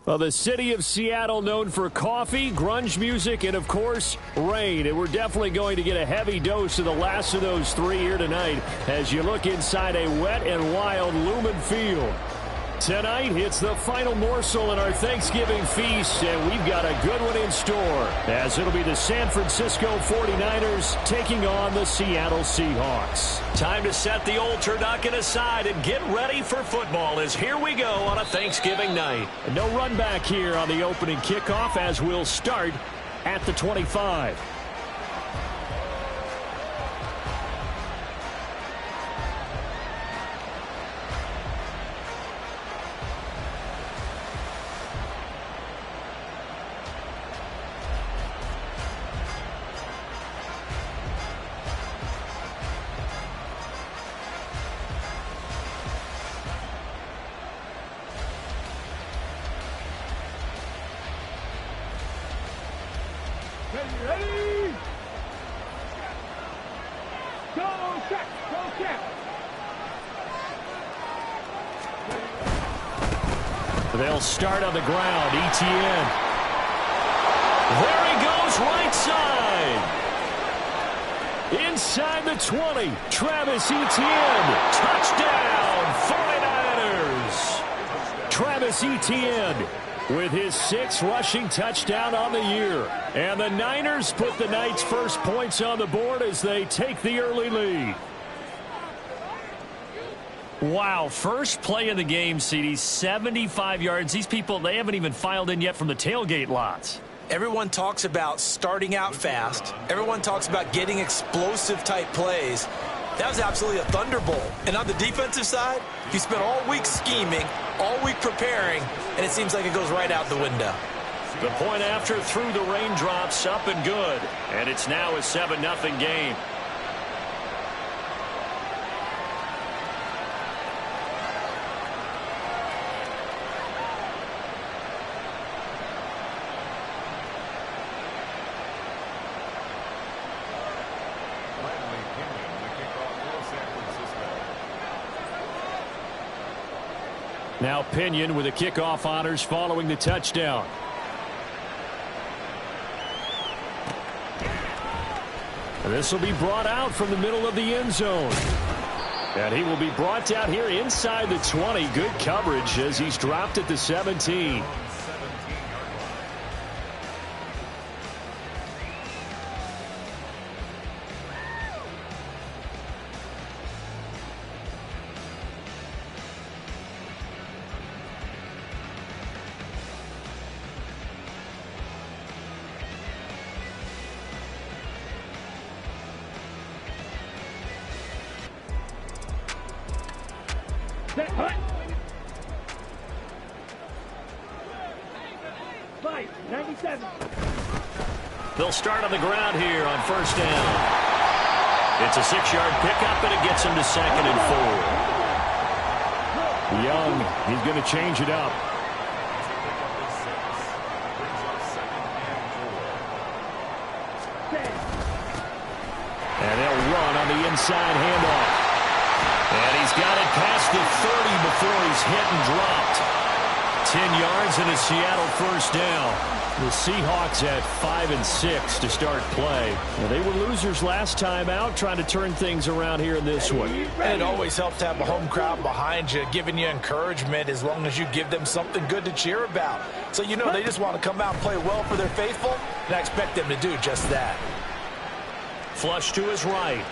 Well, the city of Seattle known for coffee, grunge music, and, of course, rain. And we're definitely going to get a heavy dose of the last of those three here tonight as you look inside a wet and wild Lumen Field. Tonight, it's the final morsel in our Thanksgiving feast, and we've got a good one in store, as it'll be the San Francisco 49ers taking on the Seattle Seahawks. Time to set the old turducken aside and get ready for football, as here we go on a Thanksgiving night. No run back here on the opening kickoff, as we'll start at the 25. Ready? Go check! Go check! They'll start on the ground. Etienne. There he goes, right side. Inside the 20. Travis Etienne. Touchdown, 49ers. Travis Etienne with his 6th rushing touchdown on the year. And the Niners put the Knights' first points on the board as they take the early lead. Wow, first play of the game, CD, 75 yards. These people, they haven't even filed in yet from the tailgate lots. Everyone talks about starting out fast. Everyone talks about getting explosive-type plays. That was absolutely a thunderbolt. And on the defensive side, you spent all week scheming, all week preparing, and it seems like it goes right out the window. The point after through the raindrops, up and good. And it's now a 7-0 game. Now Pinion with the kickoff honors following the touchdown. This will be brought out from the middle of the end zone. And he will be brought down here inside the 20. Good coverage as he's dropped at the 17. They'll start on the ground here on first down. It's a 6-yard pickup, and it gets him to 2nd and 4. Young, he's going to change it up. And they'll run on the inside handoff. And he's got it past the 30 before he's hit and dropped. 10 yards and a Seattle first down. The Seahawks had 5 and 6 to start play. Well, they were losers last time out, trying to turn things around here in this one. And it always helps to have a home crowd behind you, giving you encouragement as long as you give them something good to cheer about. So you know they just want to come out and play well for their faithful, and I expect them to do just that. Flush to his right.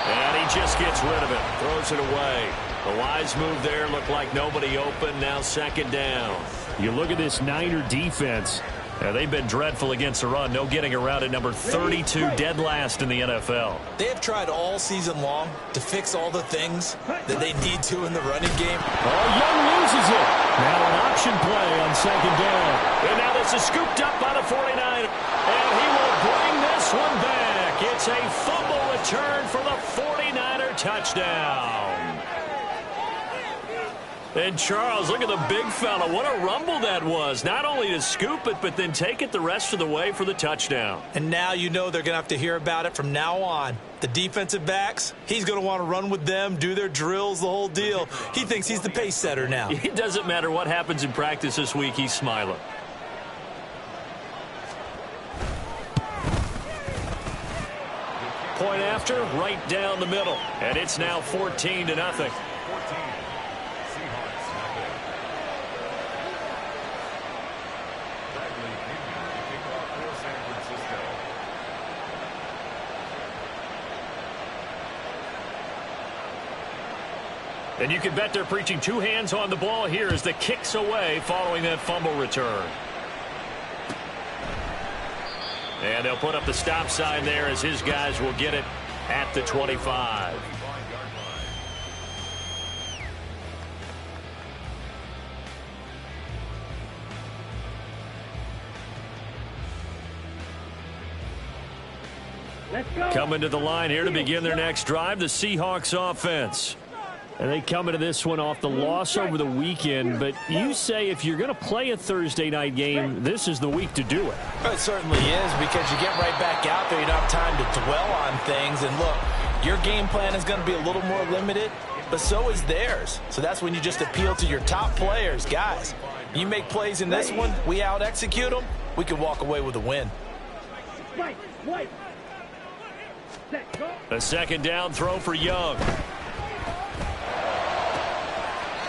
And he just gets rid of it, throws it away. The wise move there, looked like nobody open, now 2nd down. You look at this Niner defense. They've been dreadful against the run. No getting around at number 32, dead last in the NFL. They have tried all season long to fix all the things that they need to in the running game. Oh, Young loses it. Now an option play on 2nd down. And now this is scooped up by the 49ers. And he will bring this one back. It's a fumble return for the 49er touchdown. And Charles, look at the big fella. What a rumble that was. Not only to scoop it, but then take it the rest of the way for the touchdown. And now you know they're going to have to hear about it from now on. The defensive backs, he's going to want to run with them, do their drills, the whole deal. He thinks he's the pace setter now. It doesn't matter what happens in practice this week. He's smiling. Point after, right down the middle. And it's now 14-0. And you can bet they're preaching two hands on the ball here as the kick's away following that fumble return. And they'll put up the stop sign there as his guys will get it at the 25. Let's go. Coming to the line here to begin their next drive, the Seahawks offense. And they come into this one off the loss over the weekend. But you say if you're going to play a Thursday night game, this is the week to do it. Well, it certainly is, because you get right back out there. You don't have time to dwell on things. And look, your game plan is going to be a little more limited, but so is theirs. So that's when you just appeal to your top players. Guys, you make plays in this one, we out-execute them, we can walk away with a win. Wait. Set, go. A second down throw for Young.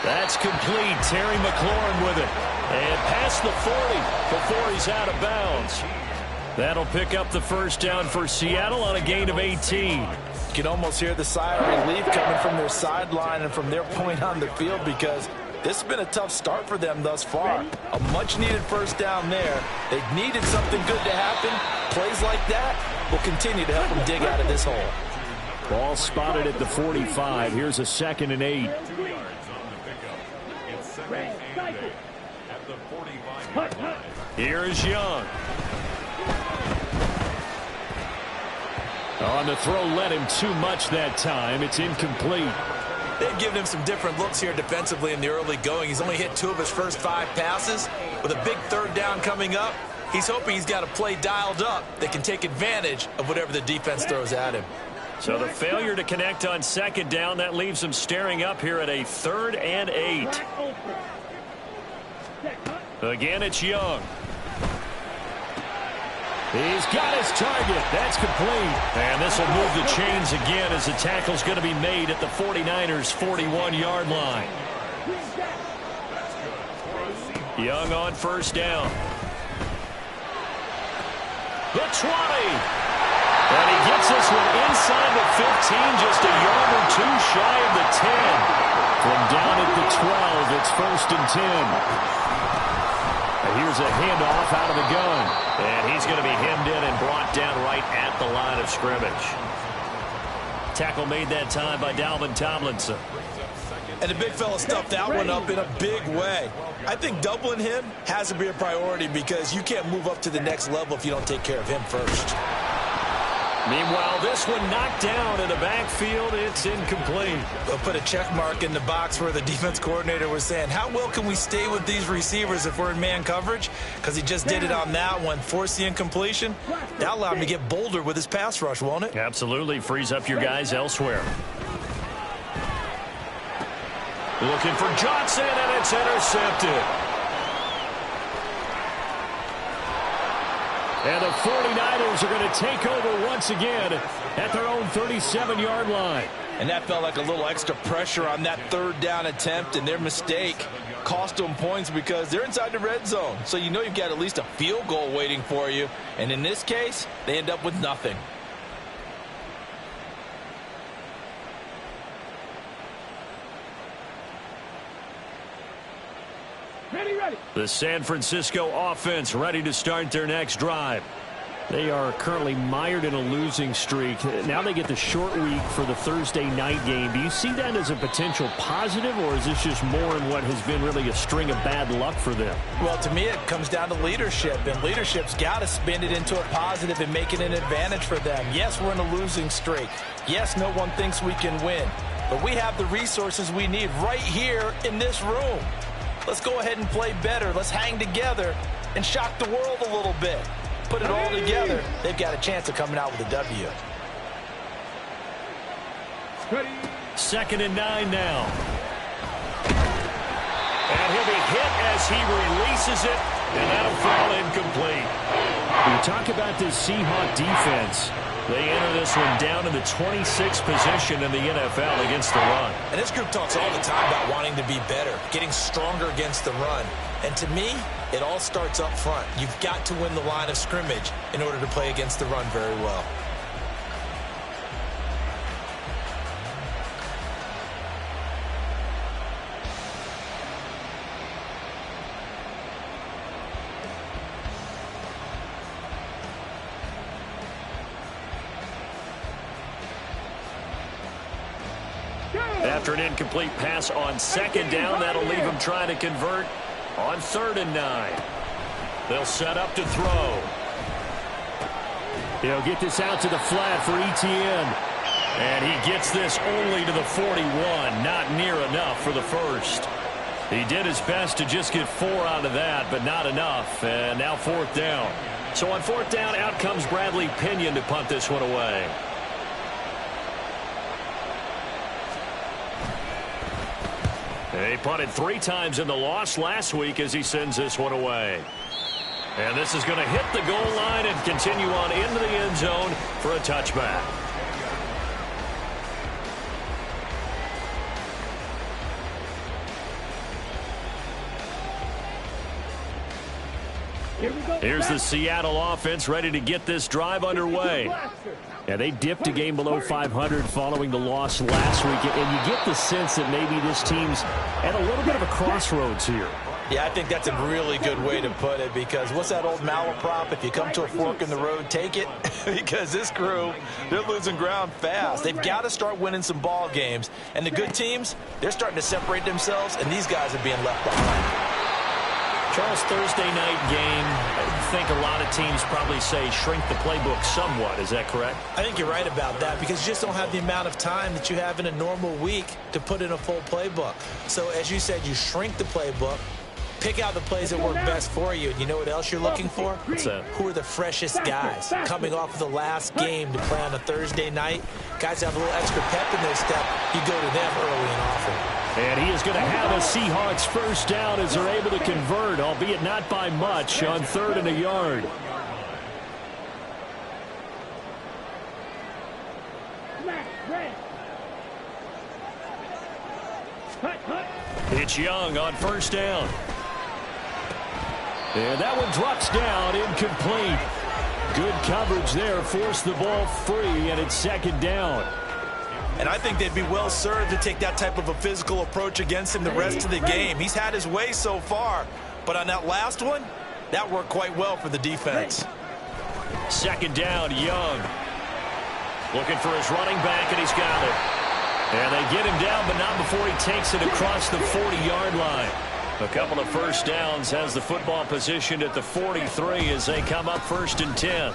That's complete. Terry McLaurin with it. And past the 40 before he's out of bounds. That'll pick up the first down for Seattle on a gain of 18. You can almost hear the sigh of relief coming from their sideline and from their point on the field, because this has been a tough start for them thus far. A much-needed first down there. They needed something good to happen. Plays like that will continue to help them dig out of this hole. Ball spotted at the 45. Here's a 2nd and 8. Here's Young. On the throw, led him too much that time. It's incomplete. They've given him some different looks here defensively in the early going. He's only hit 2 of his first 5 passes. With a big third down coming up, he's hoping he's got a play dialed up that can take advantage of whatever the defense throws at him. So the failure to connect on 2nd down, that leaves him staring up here at a 3rd and 8. Again, it's Young. He's got his target. That's complete. And this will move the chains again as the tackle's going to be made at the 49ers' 41-yard line. Young on first down. The 20. And he gets this one inside the 15, just a yard or 2 shy of the 10. From down at the 12, it's 1st and 10. And here's a handoff out of the gun. And he's going to be hemmed in and brought down right at the line of scrimmage. Tackle made that time by Dalvin Tomlinson. And the big fella stuffed that one up in a big way. I think doubling him has to be a priority, because you can't move up to the next level if you don't take care of him first. Meanwhile, this one knocked down in the backfield. It's incomplete. They'll put a check mark in the box where the defense coordinator was saying, how well can we stay with these receivers if we're in man coverage? Because he just did it on that one, forced the incompletion. That'll allow him to get bolder with his pass rush, won't it? Absolutely. Frees up your guys elsewhere. Looking for Johnson, and it's intercepted. And the 49ers are going to take over once again at their own 37-yard line. And that felt like a little extra pressure on that 3rd down attempt, and their mistake cost them points because they're inside the red zone. So you know you've got at least a field goal waiting for you. And in this case, they end up with nothing. Ready. The San Francisco offense ready to start their next drive. They are currently mired in a losing streak. Now they get the short week for the Thursday night game. Do you see that as a potential positive, or is this just more in what has been really a string of bad luck for them? Well, to me, it comes down to leadership, and leadership's got to spin it into a positive and make it an advantage for them. Yes, we're in a losing streak. Yes, no one thinks we can win. but we have the resources we need right here in this room. Let's go ahead and play better. Let's hang together and shock the world a little bit. Put it all together, they've got a chance of coming out with a W. Ready. 2nd and 9 now. And he'll be hit as he releases it, and that'll fall incomplete. We talk about this Seahawk defense. They enter this one down in the 26th position in the NFL against the run. And this group talks all the time about wanting to be better, getting stronger against the run. And to me, it all starts up front. You've got to win the line of scrimmage in order to play against the run very well. After an incomplete pass on 2nd down, that'll leave him trying to convert on 3rd and 9. They'll set up to throw. He'll get this out to the flat for Etienne. And he gets this only to the 41. Not near enough for the first. He did his best to just get 4 out of that, but not enough. And now 4th down. So on 4th down, out comes Bradley Pinion to punt this one away. He punted 3 times in the loss last week as he sends this one away. And this is going to hit the goal line and continue on into the end zone for a touchback. Here's the Seattle offense ready to get this drive underway. Yeah, they dipped a game below 500 following the loss last week, and you get the sense that maybe this team's at a little bit of a crossroads here. Yeah, I think that's a really good way to put it, because what's that old malaprop? If you come to a fork in the road, take it. Because this crew, they're losing ground fast. They've got to start winning some ball games. And the good teams, they're starting to separate themselves, and these guys are being left behind. Charles, Thursday night game, I think a lot of teams probably say shrink the playbook somewhat. Is that correct? I think you're right about that, because you just don't have the amount of time that you have in a normal week to put in a full playbook. So as you said, you shrink the playbook, pick out the plays that work best for you. And you know what else you're looking for? What's that? Who are the freshest guys coming off of the last game to play on a Thursday night? Guys have a little extra pep in their step. You go to them early and often. And he is going to have a Seahawks first down as they're able to convert, albeit not by much, on 3rd and a yard. It's Young on 1st down. And that one drops down, incomplete. Good coverage there, forced the ball free, and it's 2nd down. And I think they'd be well served to take that type of a physical approach against him the rest of the game. He's had his way so far, but on that last one, that worked quite well for the defense. 2nd down, Young. Looking for his running back, and he's got it. And they get him down, but not before he takes it across the 40-yard line. A couple of first downs, has the football positioned at the 43 as they come up 1st and 10.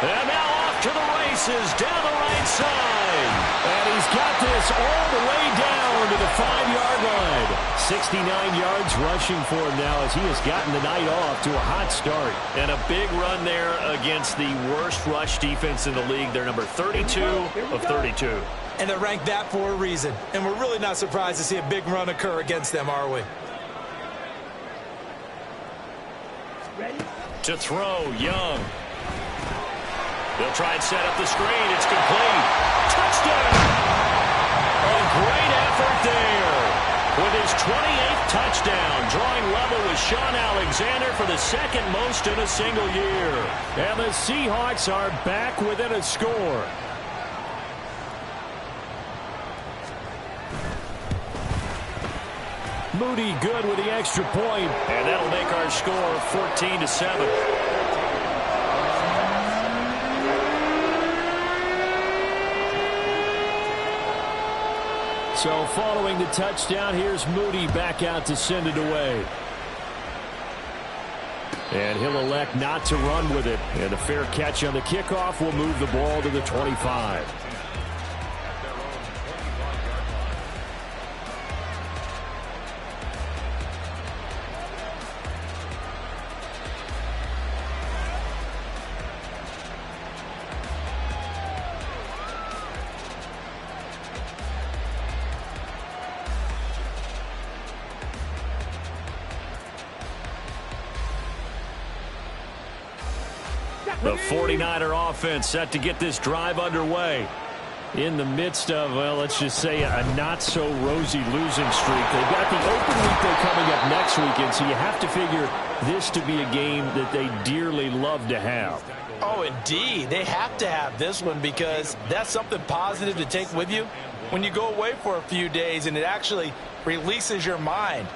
And now off to the races down the right side. And he's got this all the way down to the 5-yard line. 69 yards rushing for him now as he has gotten the night off to a hot start. And a big run there against the worst rush defense in the league. They're number 32 of 32. And they're ranked that for a reason. And we're really not surprised to see a big run occur against them, are we? Ready? To throw, Young. They'll try and set up the screen. It's complete. Touchdown! A great effort there. With his 28th touchdown, drawing level with Sean Alexander for the 2nd most in a single year. And the Seahawks are back within a score. Moody good with the extra point, and that'll make our score 14-7. So following the touchdown, here's Moody back out to send it away. And he'll elect not to run with it. And a fair catch on the kickoff will move the ball to the 25. The 49er offense set to get this drive underway in the midst of, well, let's just say a not-so-rosy losing streak. They've got the open week though coming up next weekend, so you have to figure this to be a game that they dearly love to have. Oh, indeed. They have to have this one because that's something positive to take with you when you go away for a few days, and it actually releases your mind.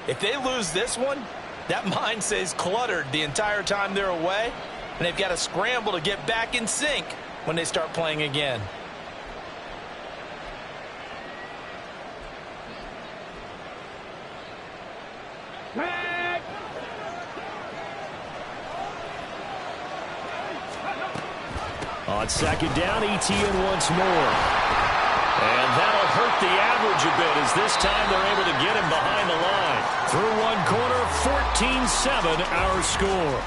If they lose this one, that mind stays cluttered the entire time they're away. And they've got to scramble to get back in sync when they start playing again. On second down, Etienne once more. And that'll hurt the average a bit as this time they're able to get him behind the line. Through one quarter, 14-7 our score.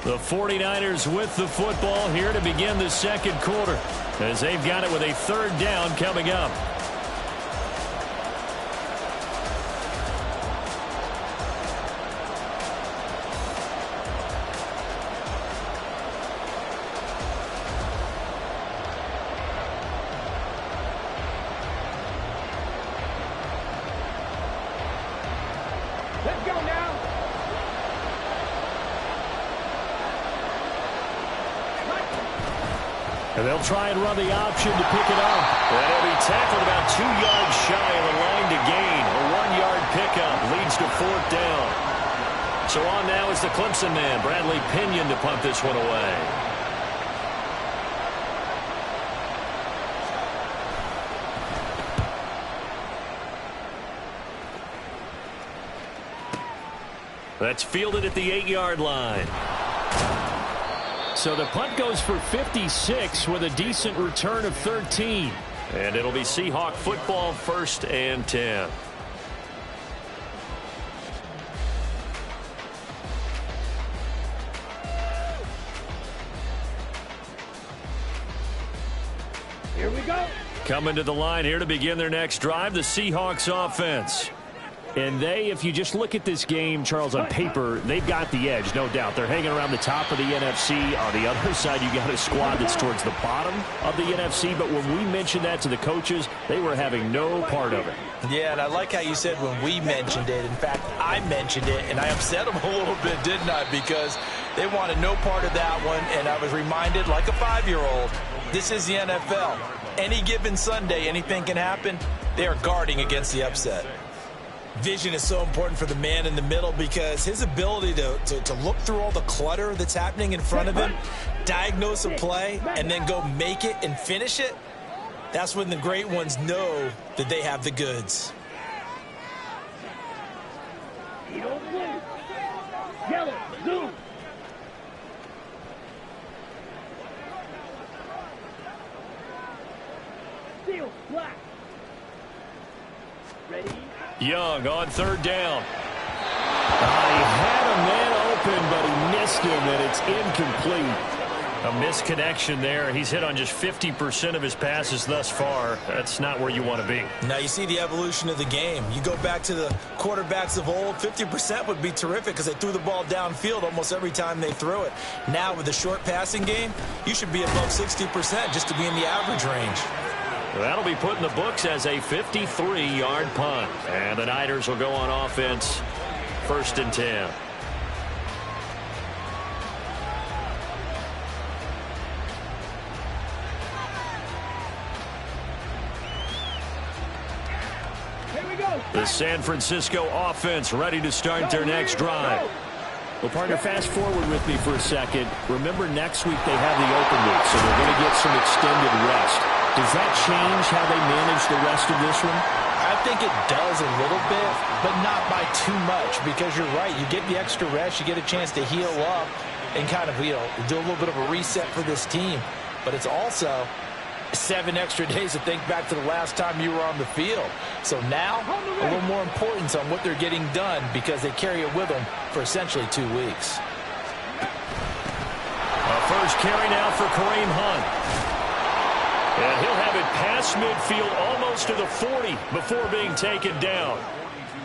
The 49ers with the football here to begin the second quarter as they've got it with a third down coming up. Let's go now. And they'll try and run the option to pick it up. And he'll be tackled about 2 yards shy of the line to gain. A 1-yard pickup leads to fourth down. So on now is the Clemson man, Bradley Pinion, to punt this one away. That's fielded at the 8-yard line. So the punt goes for 56 with a decent return of 13. And it'll be Seahawk football, 1st and 10. Here we go. Coming to the line here to begin their next drive, the Seahawks offense. And they, if you just look at this game, Charles, on paper, they've got the edge, no doubt. They're hanging around the top of the NFC. On the other side, you got a squad that's towards the bottom of the NFC. But when we mentioned that to the coaches, they were having no part of it. Yeah, and I like how you said when we mentioned it. In fact, I mentioned it, and I upset them a little bit, didn't I? Because they wanted no part of that one, and I was reminded, like a 5-year-old, this is the NFL. Any given Sunday, anything can happen. They are guarding against the upset. Vision is so important for the man in the middle because his ability to look through all the clutter that's happening in front of him, diagnose a play, and then go make it and finish it, that's when the great ones know that they have the goods. Yellow, zoom. Steel, black. Ready? Young on third down. He had a man open, but he missed him, and it's incomplete. A misconnection there. He's hit on just 50% of his passes thus far. That's not where you want to be. Now you see the evolution of the game. You go back to the quarterbacks of old, 50% would be terrific because they threw the ball downfield almost every time they threw it. Now with the short passing game, you should be above 60% just to be in the average range. That'll be put in the books as a 53-yard punt. And the Niners will go on offense, 1st and 10. The San Francisco offense ready to start their next drive. Well, partner, fast forward with me for a second. Remember, next week they have the open week, so they're going to get some extended rest. Does that change how they manage the rest of this one? I think it does a little bit, but not by too much, because you're right. You get the extra rest, you get a chance to heal up and kind of, do a little bit of a reset for this team. But it's also 7 extra days to think back to the last time you were on the field. So now, a little more importance on what they're getting done, because they carry it with them for essentially 2 weeks. First carry now for Kareem Hunt. And he'll have it past midfield almost to the 40 before being taken down.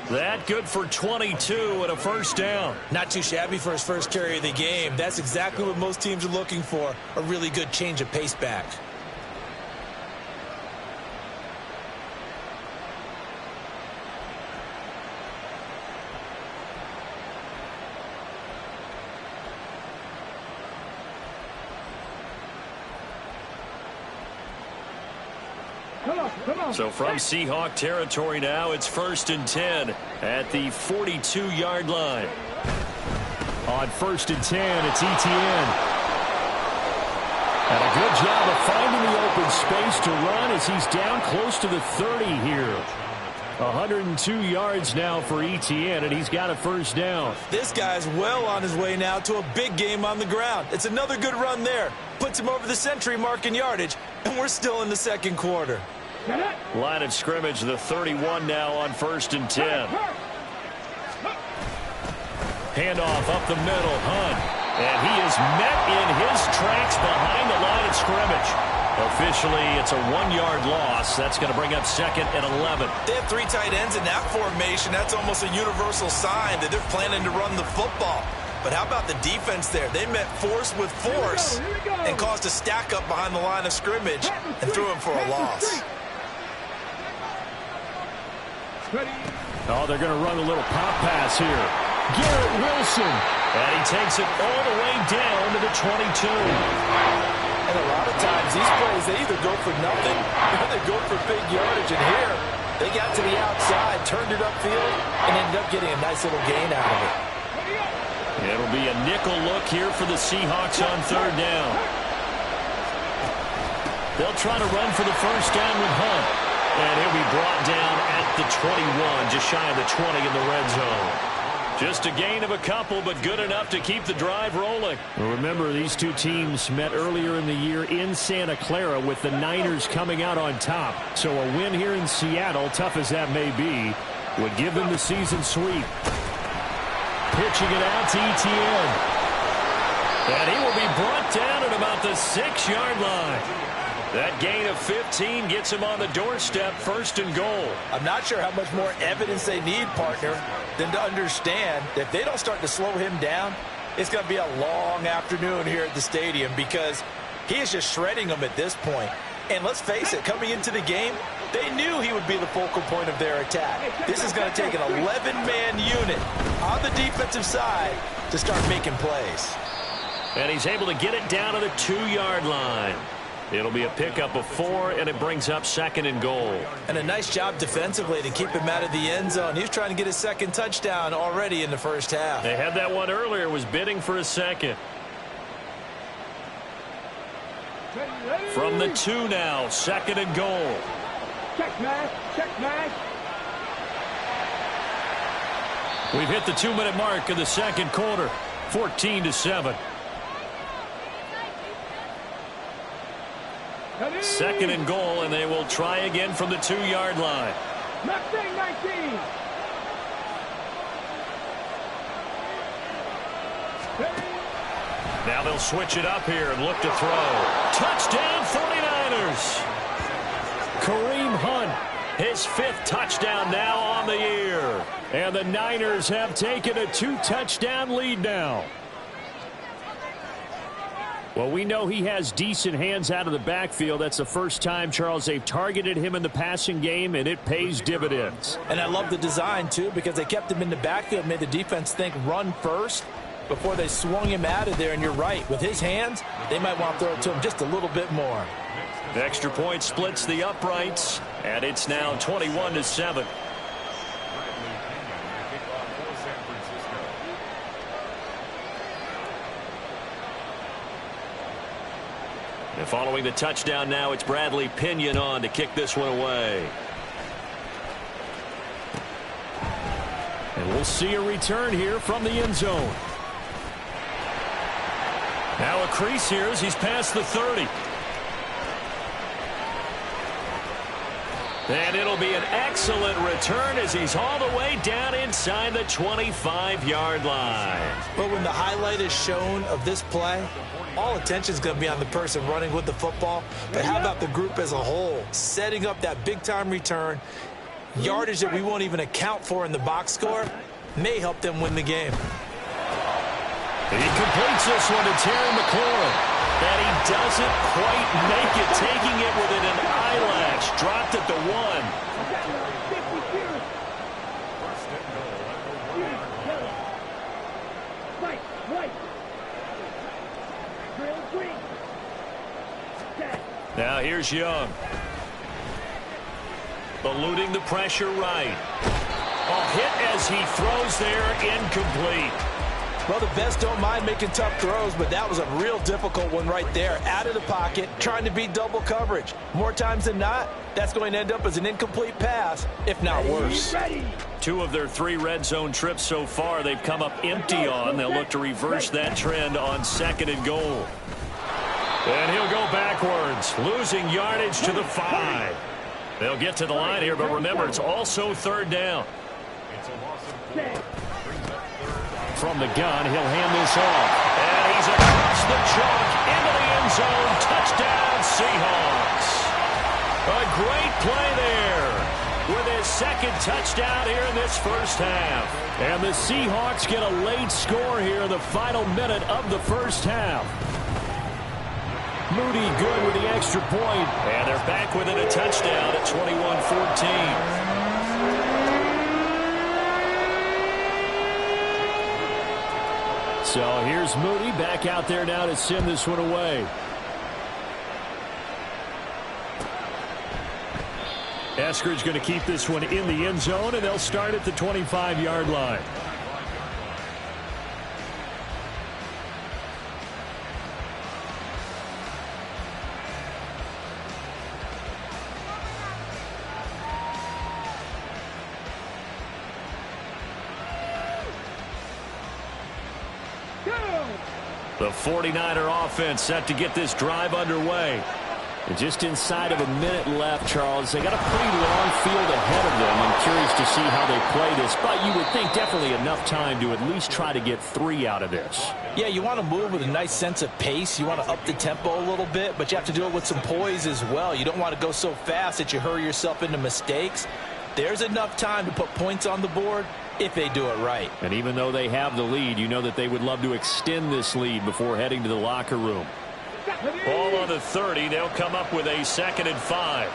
That good for 22 and a first down. Not too shabby for his first carry of the game. That's exactly what most teams are looking for, a really good change of pace back. So from Seahawk territory now, it's 1st and 10 at the 42-yard line. On 1st and 10, it's Etienne. And a good job of finding the open space to run as he's down close to the 30 here. 102 yards now for Etienne, and he's got a first down. This guy's well on his way now to a big game on the ground. It's another good run there. Puts him over the century mark in yardage, and we're still in the second quarter. Line of scrimmage, the 31 now on 1st and 10. Handoff up the middle, Hunt. And he is met in his tracks behind the line of scrimmage. Officially, it's a 1-yard loss. That's going to bring up 2nd and 11. They have 3 tight ends in that formation. That's almost a universal sign that they're planning to run the football. But how about the defense there? They met force with force and caused a stack up behind the line of scrimmage and threw him for a loss. Oh, they're going to run a little pop pass here. Garrett Wilson. And he takes it all the way down to the 22. And a lot of times, these plays, they either go for nothing or they go for big yardage. And here, they got to the outside, turned it upfield, and ended up getting a nice little gain out of it. It'll be a nickel look here for the Seahawks on 3rd down. They'll try to run for the first down with Hunt. And he'll be brought down at the 21, just shy of the 20 in the red zone. Just a gain of a couple, but good enough to keep the drive rolling. Well, remember, these two teams met earlier in the year in Santa Clara with the Niners coming out on top. So a win here in Seattle, tough as that may be, would give them the season sweep. Pitching it out to Etienne. And he will be brought down at about the 6-yard line. That gain of 15 gets him on the doorstep, 1st and goal. I'm not sure how much more evidence they need, partner, than to understand that if they don't start to slow him down, it's going to be a long afternoon here at the stadium, because he is just shredding them at this point. And let's face it, coming into the game, they knew he would be the focal point of their attack. This is going to take an 11-man unit on the defensive side to start making plays. And he's able to get it down to the 2-yard line. It'll be a pickup of 4, and it brings up 2nd and goal. And a nice job defensively to keep him out of the end zone. He was trying to get his 2nd touchdown already in the first half. They had that one earlier, was bidding for a 2nd. From the 2 now, 2nd and goal. Check match, check match. We've hit the 2-minute mark of the second quarter, 14-7. 2nd and goal, and they will try again from the 2-yard line. 19. Now they'll switch it up here and look to throw. Touchdown 49ers. Kareem Hunt, his 5th touchdown now on the year. And the Niners have taken a 2-touchdown lead now. Well, we know he has decent hands out of the backfield. That's the first time, Charles, they've targeted him in the passing game, and it pays dividends. And I love the design, too, because they kept him in the backfield, made the defense think run first before they swung him out of there. And you're right, with his hands, they might want to throw it to him just a little bit more. The extra point splits the uprights, and it's now 21-7. And following the touchdown now, it's Bradley Pinion on to kick this one away. And we'll see a return here from the end zone. Now a crease here as he's past the 30. And it'll be an excellent return as he's all the way down inside the 25-yard line. But when the highlight is shown of this play, all attention is going to be on the person running with the football. But how about the group as a whole, setting up that big-time return, yardage that we won't even account for in the box score, may help them win the game. He completes this one to Terry McLaurin. And he doesn't quite make it, taking it within an eyelash. Dropped at the 1. Now here's Young. Eluding the pressure right. A hit as he throws there, incomplete. Well, the best don't mind making tough throws, but that was a real difficult one right there. Out of the pocket, trying to beat double coverage. More times than not, that's going to end up as an incomplete pass, if not worse. 2 of their 3 red zone trips so far, they've come up empty on. They'll look to reverse that trend on 2nd and goal. And he'll go backwards, losing yardage to the 5. They'll get to the line here, but remember, it's also 3rd down. From the gun, he'll hand this off. And he's across the chalk into the end zone. Touchdown, Seahawks. A great play there with his 2nd touchdown here in this first half. And the Seahawks get a late score here in the final minute of the first half. Moody good with the extra point. And they're back within a touchdown at 21-14. So here's Moody back out there now to send this one away. Eskridge going to keep this one in the end zone, and they'll start at the 25-yard line. The 49er offense set to get this drive underway. And just inside of a minute left, Charles. They got a pretty long field ahead of them. I'm curious to see how they play this. But you would think definitely enough time to at least try to get 3 out of this. Yeah, you want to move with a nice sense of pace. You want to up the tempo a little bit, but you have to do it with some poise as well. You don't want to go so fast that you hurry yourself into mistakes. There's enough time to put points on the board if they do it right. And even though they have the lead, you know that they would love to extend this lead before heading to the locker room. Ball on the 30. They'll come up with a 2nd and 5.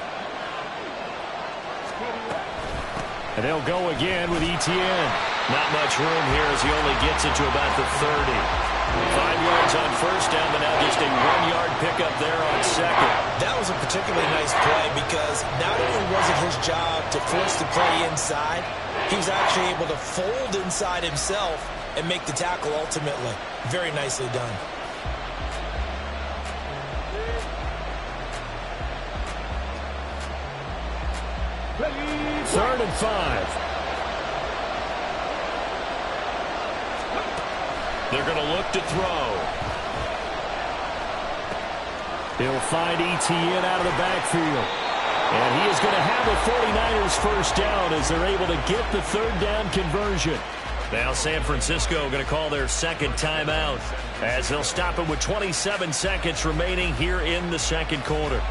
And they'll go again with Etienne. Not much room here as he only gets it to about the 30. 5 yards on first down, but now just a 1-yard pickup there on 2nd. That was a particularly nice play because not only was it his job to force the play inside, he was actually able to fold inside himself and make the tackle ultimately. Very nicely done. Third and 5. They're going to look to throw. He'll find Etienne out of the backfield. And he is going to have the 49ers first down as they're able to get the 3rd down conversion. Now San Francisco going to call their 2nd timeout as they'll stop it with 27 seconds remaining here in the 2nd quarter.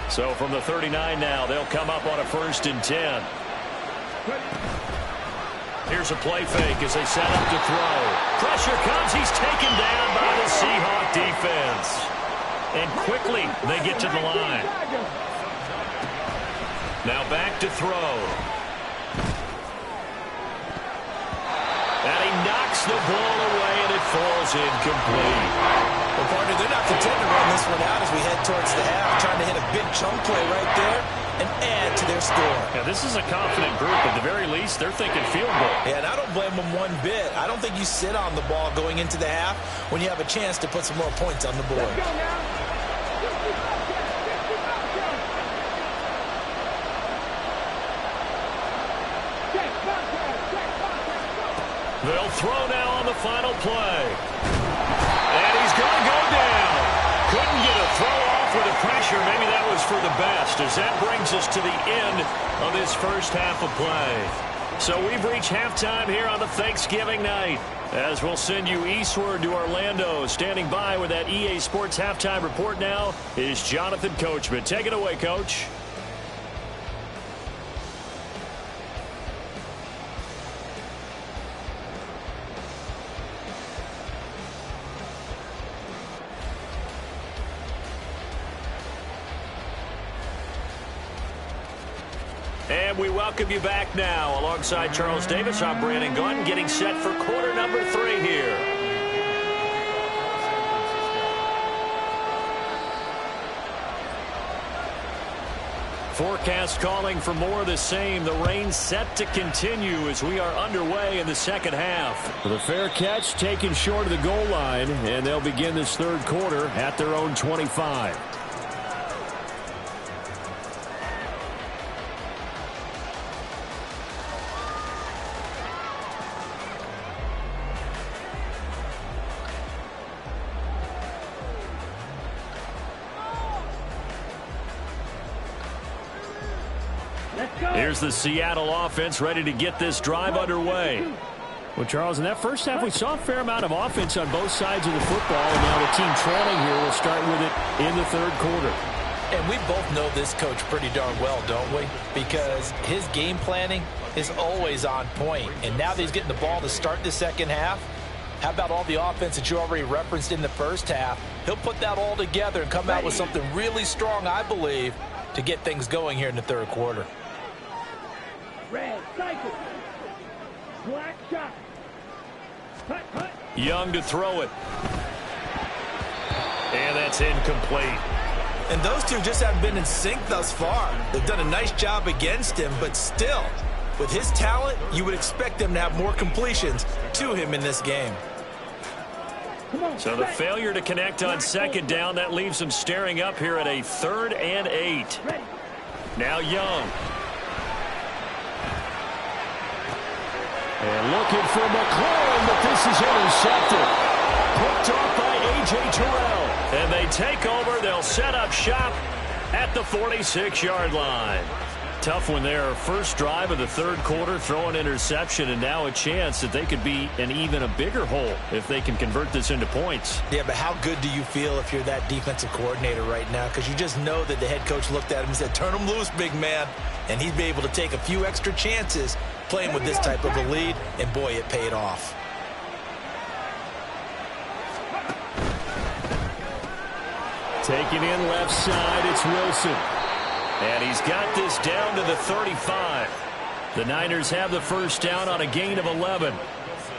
So from the 39 now, they'll come up on a 1st and 10. Here's a play fake as they set up to throw. Pressure comes. He's taken down by the Seahawk defense. And quickly they get to the line. Now back to throw. And he knocks the ball away, and it falls incomplete. Well, partner, they're not content to run this one out as we head towards the half, trying to hit a big chunk play right there. and add to their score. Yeah, this is a confident group. At the very least, they're thinking field goal. Yeah, and I don't blame them one bit. I don't think you sit on the ball going into the half when you have a chance to put some more points on the board. Let's go now. They'll throw now on the final play. And he's going to go down. Couldn't get a throw off with the pressure. Maybe that was for the best, as that brings us to the end of this first half of play. So we've reached halftime here on the Thanksgiving night, as we'll send you eastward to Orlando. Standing by with that EA Sports halftime report now is Jonathan Coachman. Take it away, Coach. And we welcome you back now. Alongside Charles Davis, I'm Brandon Gunn, getting set for quarter number 3 here. Forecast calling for more of the same. The rain set to continue as we are underway in the second half. The fair catch taken short of the goal line, and they'll begin this third quarter at their own 25. Here's the Seattle offense ready to get this drive underway. Well, Charles, in that first half, we saw a fair amount of offense on both sides of the football, and now the team trailing here will start with it in the third quarter. And we both know this coach pretty darn well, don't we? Because his game planning is always on point. And now that he's getting the ball to start the second half, how about all the offense that you already referenced in the first half? He'll put that all together and come out with something really strong, I believe, to get things going here in the third quarter. Red, cycle. Black shot. Hut, hut. Young to throw it. And that's incomplete. And those two just haven't been in sync thus far. They've done a nice job against him, but still, with his talent, you would expect them to have more completions to him in this game. So the failure to connect on second down, that leaves them staring up here at a 3rd and 8. Now Young. And looking for McLaurin, but this is intercepted. Picked off by A.J. Terrell. And they take over. They'll set up shop at the 46-yard line. Tough one there. First drive of the third quarter, throw an interception, and now a chance that they could be in even a bigger hole if they can convert this into points. Yeah, but how good do you feel if you're that defensive coordinator right now? Because you just know that the head coach looked at him and said, turn him loose, big man. And he'd be able to take a few extra chances playing with this type of a lead, and boy, it paid off. Taking in left side, it's Wilson. And he's got this down to the 35. The Niners have the first down on a gain of 11.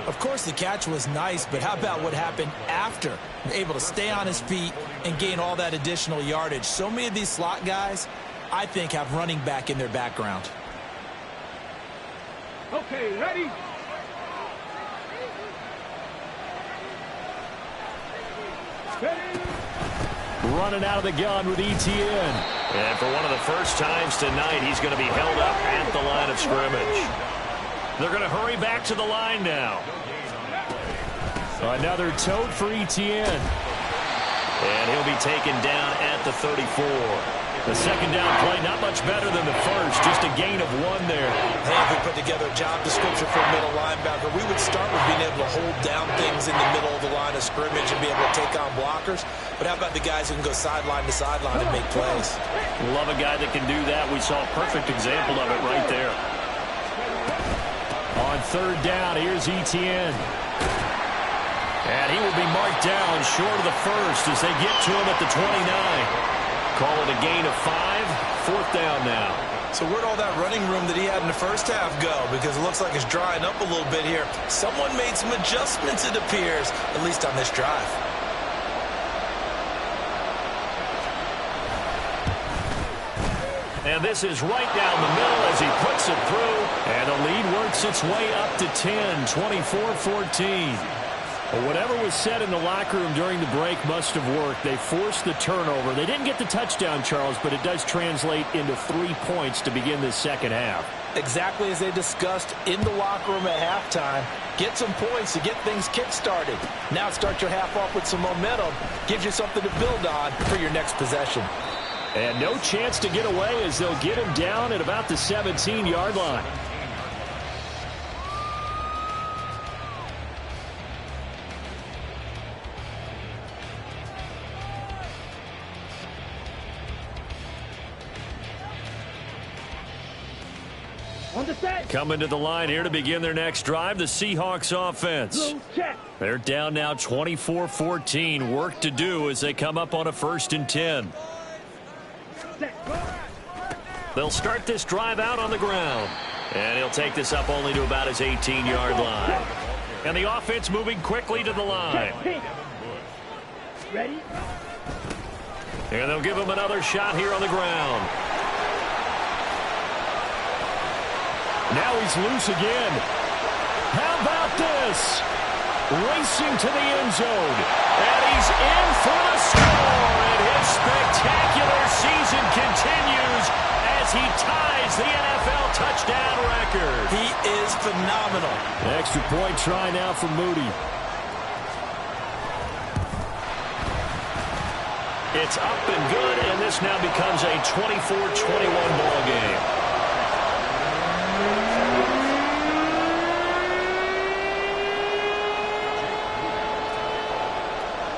Of course, the catch was nice, but how about what happened after? Able to stay on his feet and gain all that additional yardage. So many of these slot guys, I think, have running back in their background. Okay, ready? Ready? Running out of the gun with Etienne. And for one of the first times tonight, he's going to be held up at the line of scrimmage. They're going to hurry back to the line now. Another tote for Etienne. And he'll be taken down at the 34. The second down play, not much better than the first, just a gain of 1 there. Hey, if we put together a job description for a middle linebacker, we would start with being able to hold down things in the middle of the line of scrimmage and be able to take on blockers. But how about the guys who can go sideline to sideline and make plays? Love a guy that can do that. We saw a perfect example of it right there. On third down, here's Etienne. And he will be marked down short of the first as they get to him at the 29. Call it a gain of 5. 4th down now. So where'd all that running room that he had in the first half go? Because it looks like it's drying up a little bit here. Someone made some adjustments, it appears, at least on this drive. And And this is right down the middle as he puts it through. And the lead works its way up to 10, 24-14. Well, whatever was said in the locker room during the break must have worked. They forced the turnover. They didn't get the touchdown, Charles, but it does translate into 3 points to begin this second half. Exactly as they discussed in the locker room at halftime. Get some points to get things kick-started. Now start your half off with some momentum. Gives you something to build on for your next possession. And no chance to get away as they'll get him down at about the 17-yard line. Coming to the line here to begin their next drive, the Seahawks offense. They're down now 24-14. Work to do as they come up on a 1st and 10. They'll start this drive out on the ground. And he'll take this up only to about his 18-yard line. And the offense moving quickly to the line. Ready? And they'll give him another shot here on the ground. Now he's loose again. How about this? Racing to the end zone. And he's in for the score. And his spectacular season continues as he ties the NFL touchdown record. He is phenomenal. Extra point try now for Moody. It's up and good, and this now becomes a 24-21 ball game.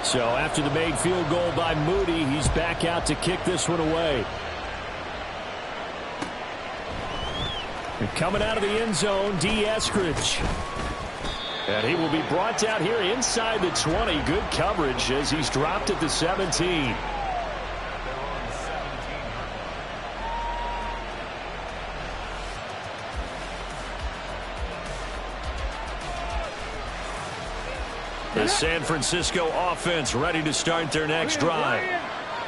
So after the made field goal by Moody, he's back out to kick this one away. And coming out of the end zone, D. Eskridge. And he will be brought down here inside the 20. Good coverage as he's dropped at the 17. The San Francisco offense ready to start their next drive.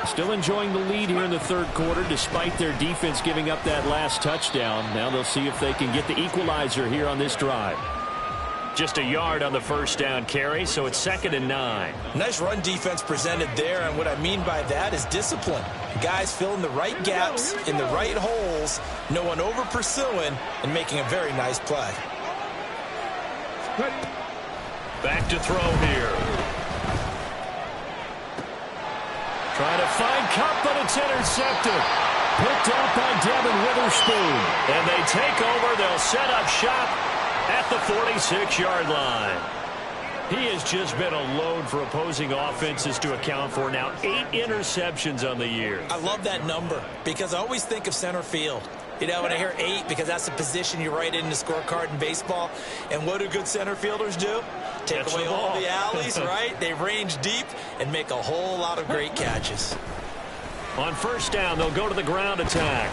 Still enjoying the lead here in the third quarter despite their defense giving up that last touchdown. Now they'll see if they can get the equalizer here on this drive. Just a yard on the first down carry, so it's 2nd and 9. Nice run defense presented there, and what I mean by that is discipline. Guys filling the right gaps in the right holes, no one over pursuing, and making a very nice play. Back to throw here. Trying to find Kupp, but it's intercepted. Picked up by Devin Witherspoon. And they take over. They'll set up shop at the 46-yard line. He has just been a load for opposing offenses to account for. Now 8 interceptions on the year. I love that number because I always think of center field. You know, when I hear 8, because that's the position you write in the scorecard in baseball. And what do good center fielders do? Take away all the alleys, right? They range deep and make a whole lot of great catches. On first down, they'll go to the ground attack.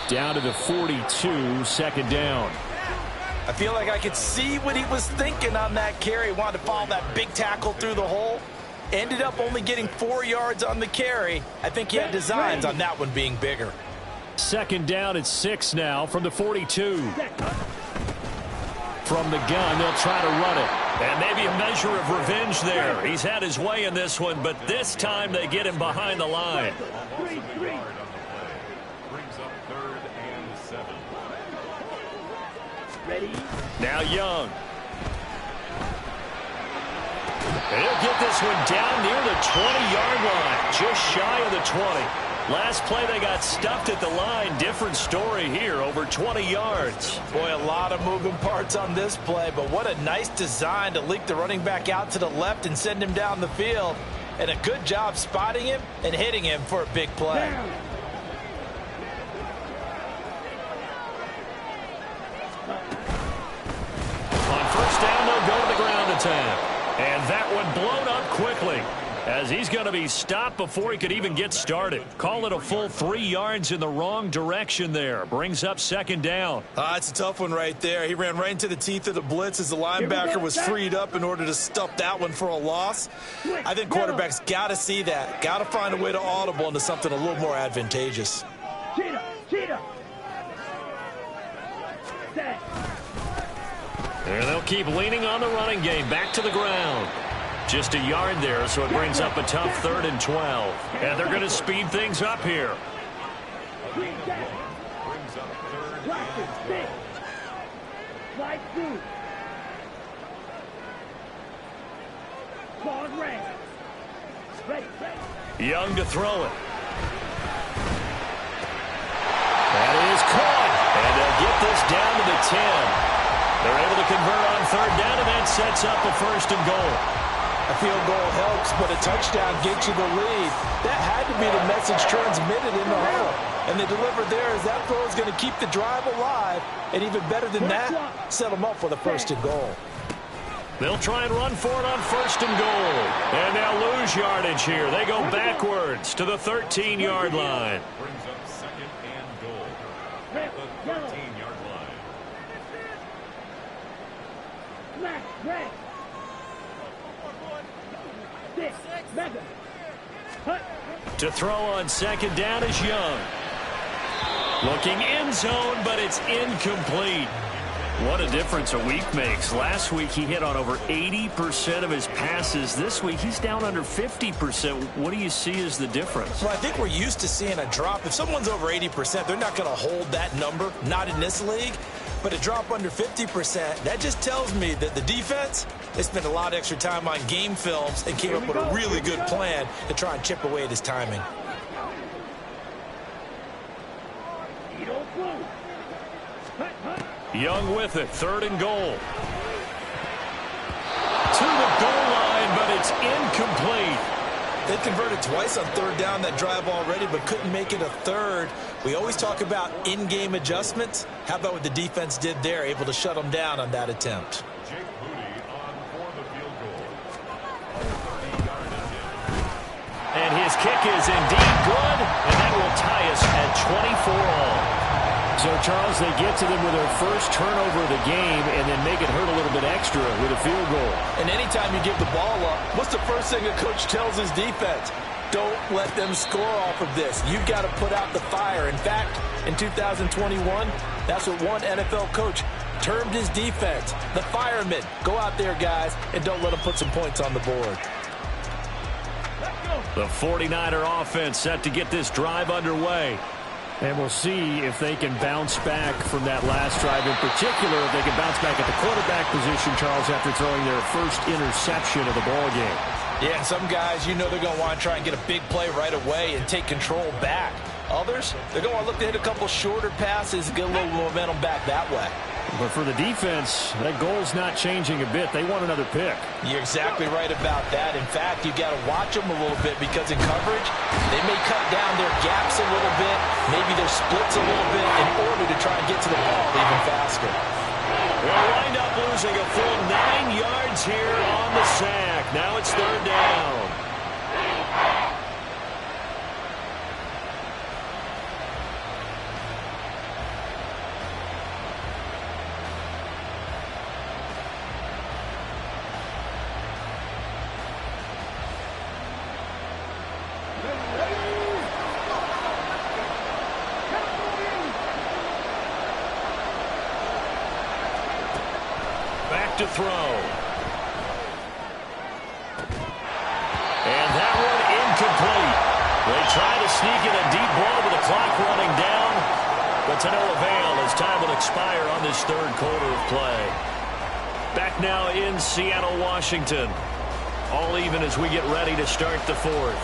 Down to the 42, 2nd down. I feel like I could see what he was thinking on that carry. Wanted to follow that big tackle through the hole. Ended up only getting 4 yards on the carry. I think he had designs on that one being bigger. 2nd down at 6 now from the 42. From the gun, they'll try to run it. And maybe a measure of revenge there. He's had his way in this one, but this time they get him behind the line. Brings up 3rd and 7. Ready? Now Young. And he'll get this one down near the 20-yard line, just shy of the 20. Last play, they got stuffed at the line. Different story here, over 20 yards. Boy, a lot of moving parts on this play, but what a nice design to leak the running back out to the left and send him down the field. And a good job spotting him and hitting him for a big play. On first down, they'll go to the ground attack. And that one blown up quickly, as he's going to be stopped before he could even get started. Call it a full 3 yards in the wrong direction there. Brings up 2nd down. It's a tough one right there. He ran right into the teeth of the blitz as the linebacker was freed up in order to stuff that one for a loss. I think quarterbacks got to see that. Got to find a way to audible into something a little more advantageous. Cheetah, cheetah. And they'll keep leaning on the running game. Back to the ground. Just a yard there, so it brings up a tough 3rd and 12. And they're going to speed things up here. Brings up 3rd and 12. Slide through. Ball red. Ready. Young to throw it. That is caught. And they'll get this down to the 10. They're able to convert on 3rd down, and that sets up a 1st and goal. A field goal helps, but a touchdown gets you the lead. That had to be the message transmitted in the huddle. And they delivered there as that throw is going to keep the drive alive. And even better than that, set them up for the 1st and goal. They'll try and run for it on 1st and goal. And they'll lose yardage here. They go backwards to the 13-yard line. Brings up 2nd and goal. At the 13-yard line. Smash. Red. 6. Mega. Hut. To throw on 2nd down is Young. Looking end zone, but it's incomplete. What a difference a week makes. Last week he hit on over 80% of his passes. This week he's down under 50%. What do you see as the difference? Well, I think we're used to seeing a drop. If someone's over 80%, they're not going to hold that number, not in this league. But a drop under 50%, that just tells me that the defense, they spent a lot of extra time on game films and came up with a really good plan to try and chip away at his timing. Young with it, 3rd and goal. To the goal line, but it's incomplete. They converted twice on 3rd down that drive already, but couldn't make it a 3rd. We always talk about in-game adjustments. How about what the defense did there, able to shut them down on that attempt? Jake Moody on for the field goal. And his kick is indeed good, and that will tie us at 24 all. So, Charles, they get to them with their first turnover of the game and then make it hurt a little bit extra with a field goal. And anytime you give the ball up, what's the first thing a coach tells his defense? Don't let them score off of this. You've got to put out the fire. In fact, in 2021, that's what one NFL coach termed his defense, the firemen. Go out there, guys, and don't let them put some points on the board. The 49er offense set to get this drive underway. And we'll see if they can bounce back from that last drive. In particular, if they can bounce back at the quarterback position, Charles, after throwing their first interception of the ball game. Yeah, and some guys, you know they're going to want to try and get a big play right away and take control back. Others, they're going to look to hit a couple shorter passes and get a little momentum back that way. But for the defense, that goal's not changing a bit. They want another pick. You're exactly right about that. In fact, you got to watch them a little bit because in coverage, they may cut down their gaps a little bit, maybe their splits a little bit in order to try and get to the ball even faster. They'll wind up losing a full 9 yards here on the sack. Now it's 3rd down. To throw. And that one incomplete. They try to sneak in a deep ball with the clock running down, but to no avail as time will expire on this 3rd quarter of play. Back now in Seattle, Washington. All even as we get ready to start the 4th.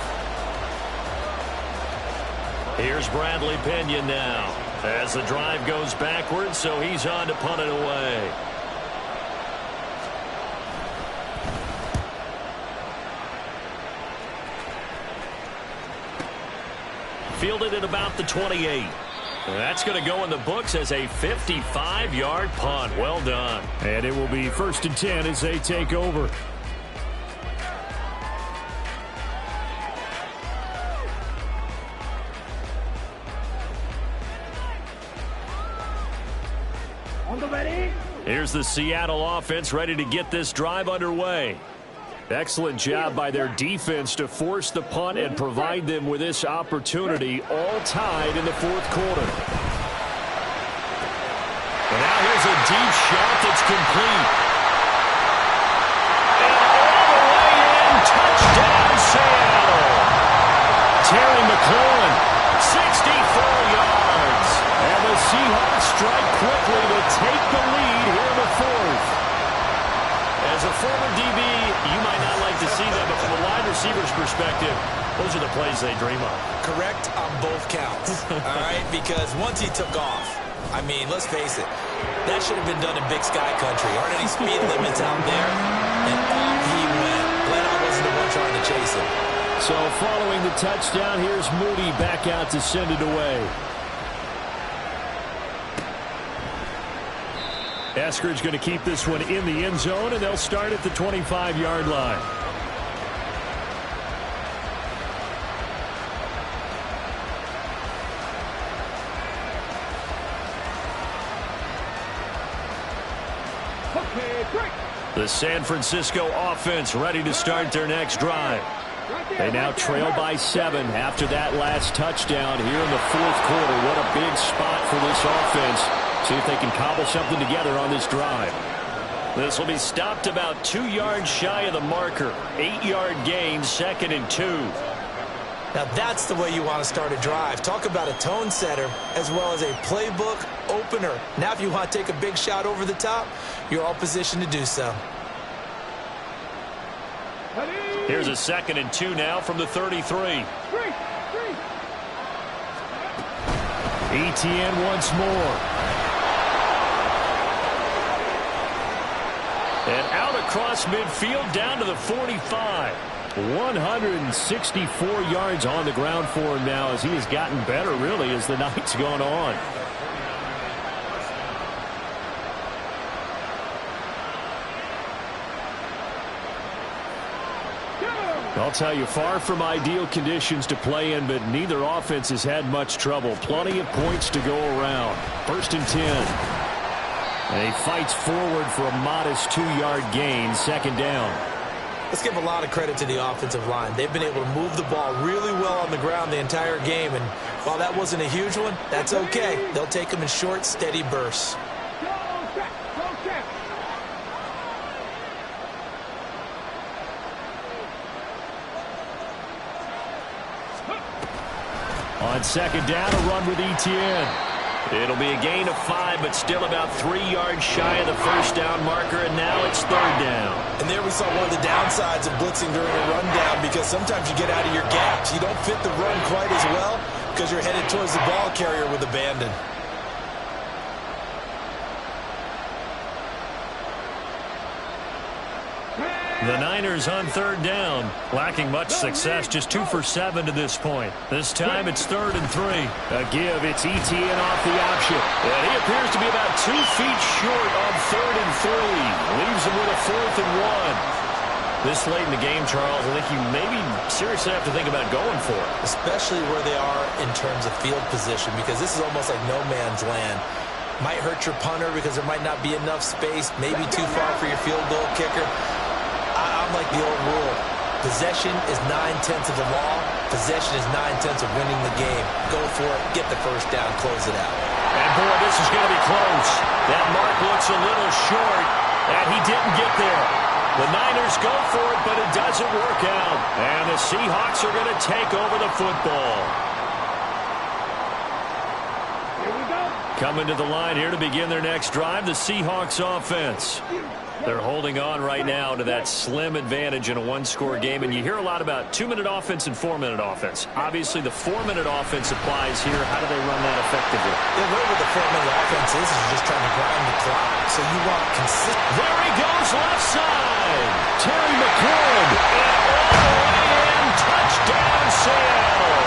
Here's Bradley Pinion now as the drive goes backwards, so he's on to punt it away. Fielded at about the 28. That's going to go in the books as a 55-yard punt. Well done. And it will be 1st and 10 as they take over. On the ready. Here's the Seattle offense ready to get this drive underway. Excellent job by their defense to force the punt and provide them with this opportunity, all tied in the 4th quarter. And now here's a deep shot that's complete. As a former DB, you might not like to see that, but from a wide receiver's perspective, those are the plays they dream of. Correct on both counts, all right? Because once he took off, I mean, let's face it, that should have been done in Big Sky Country. Aren't any speed limits out there? And off he went. Glennon wasn't the one trying to chase him. So following the touchdown, here's Moody back out to send it away. Eskridge going to keep this one in the end zone, and they'll start at the 25-yard line. The San Francisco offense ready to start their next drive. They now trail by 7 after that last touchdown here in the fourth quarter. What a big spot for this offense. See if they can cobble something together on this drive. This will be stopped about 2 yards shy of the marker. 8-yard gain, 2nd and 2. Now that's the way you want to start a drive. Talk about a tone setter as well as a playbook opener. Now if you want to take a big shot over the top, you're all positioned to do so. Here's a 2nd and 2 now from the 33. Etienne once more. And out across midfield down to the 45. 164 yards on the ground for him now as he has gotten better really as the night's gone on. I'll tell you, far from ideal conditions to play in, but neither offense has had much trouble. Plenty of points to go around. 1st and 10. And he fights forward for a modest 2-yard gain, 2nd down. Let's give a lot of credit to the offensive line. They've been able to move the ball really well on the ground the entire game, and while that wasn't a huge one, that's okay. They'll take them in short, steady bursts. On 2nd down, a run with Etienne. It'll be a gain of 5, but still about 3 yards shy of the 1st down marker, and now it's 3rd down. And there we saw one of the downsides of blitzing during a rundown, because sometimes you get out of your gaps. You don't fit the run quite as well because you're headed towards the ball carrier with abandon. The Niners on 3rd down, lacking much success, just 2 for 7 to this point. This time it's 3rd and 3. A give, it's Etienne off the option. And he appears to be about 2 feet short on 3rd and 3. Leaves him with a 4th and 1. This late in the game, Charles, I think you maybe seriously have to think about going for it. Especially where they are in terms of field position, because this is almost like no man's land. Might hurt your punter because there might not be enough space, maybe too far for your field goal kicker. I'm like the old rule. Possession is 9/10 of the law. Possession is 9/10 of winning the game. Go for it. Get the 1st down. Close it out. And, boy, this is going to be close. That mark looks a little short, and he didn't get there. The Niners go for it, but it doesn't work out. And the Seahawks are going to take over the football. Here we go. Coming to the line here to begin their next drive, the Seahawks offense. They're holding on right now to that slim advantage in a 1-score game, and you hear a lot about 2-minute offense and 4-minute offense. Obviously, the 4-minute offense applies here. How do they run that effectively? The way with the 4-minute offense is you're just trying to grind the clock. So you want consistent. There he goes, left side. Terry McLaurin, and all the way in, touchdown, Seattle.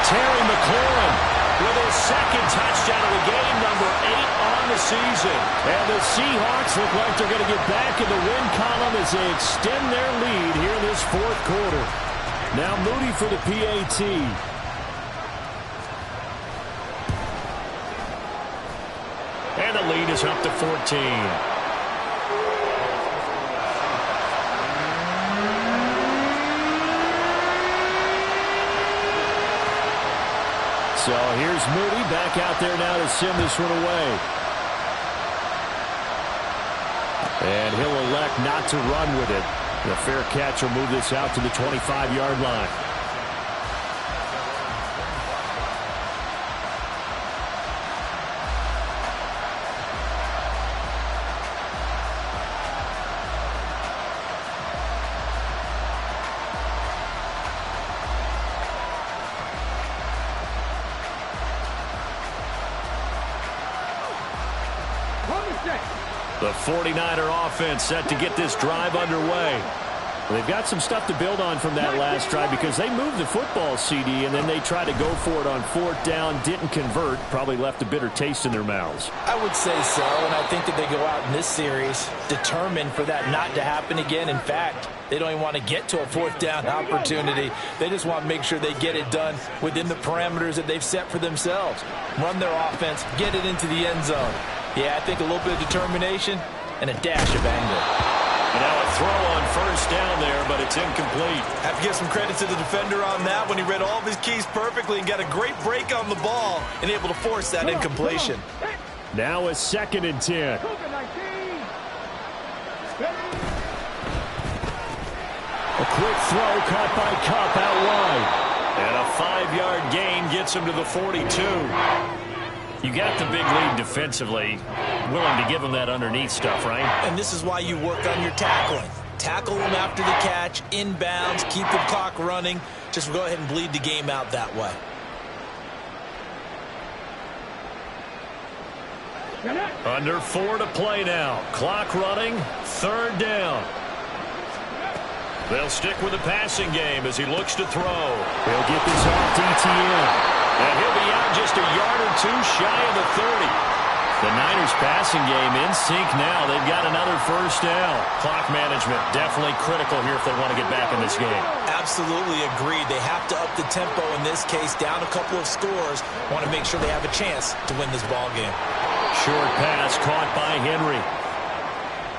Terry McLaurin with his 2nd touchdown of the game, number 8 on the season. And the Seahawks look like they're going to get back in the win column as they extend their lead here in this 4th quarter. Now Moody for the PAT. And the lead is up to 14. So here's Moody back out there now to send this one away. And he'll elect not to run with it. The fair catch will move this out to the 25-yard line. The 49er offense set to get this drive underway. They've got some stuff to build on from that last drive because they moved the football, CD, and then they tried to go for it on 4th down, didn't convert, probably left a bitter taste in their mouths. I would say so, and I think that they go out in this series determined for that not to happen again. In fact, they don't even want to get to a 4th down opportunity. They just want to make sure they get it done within the parameters that they've set for themselves. Run their offense, get it into the end zone. Yeah, I think a little bit of determination and a dash of anger. And now a throw on 1st down there, but it's incomplete. Have to give some credit to the defender on that when he read all of his keys perfectly and got a great break on the ball and able to force that incompletion. Now a 2nd and 10. A quick throw caught by Kupp out wide. And a 5-yard gain gets him to the 42. You got the big lead defensively. Willing to give them that underneath stuff, right? And this is why you work on your tackling. Tackle them after the catch, inbounds, keep the clock running. Just go ahead and bleed the game out that way. Under 4 to play now. Clock running, 3rd down. They'll stick with the passing game as he looks to throw. He'll get this off DTN. And he'll be out just a yard or 2 shy of the 30. The Niners passing game in sync now. They've got another 1st down. Clock management definitely critical here if they want to get back in this game. Absolutely agreed. They have to up the tempo in this case, down a couple of scores. Want to make sure they have a chance to win this ball game. Short pass caught by Henry.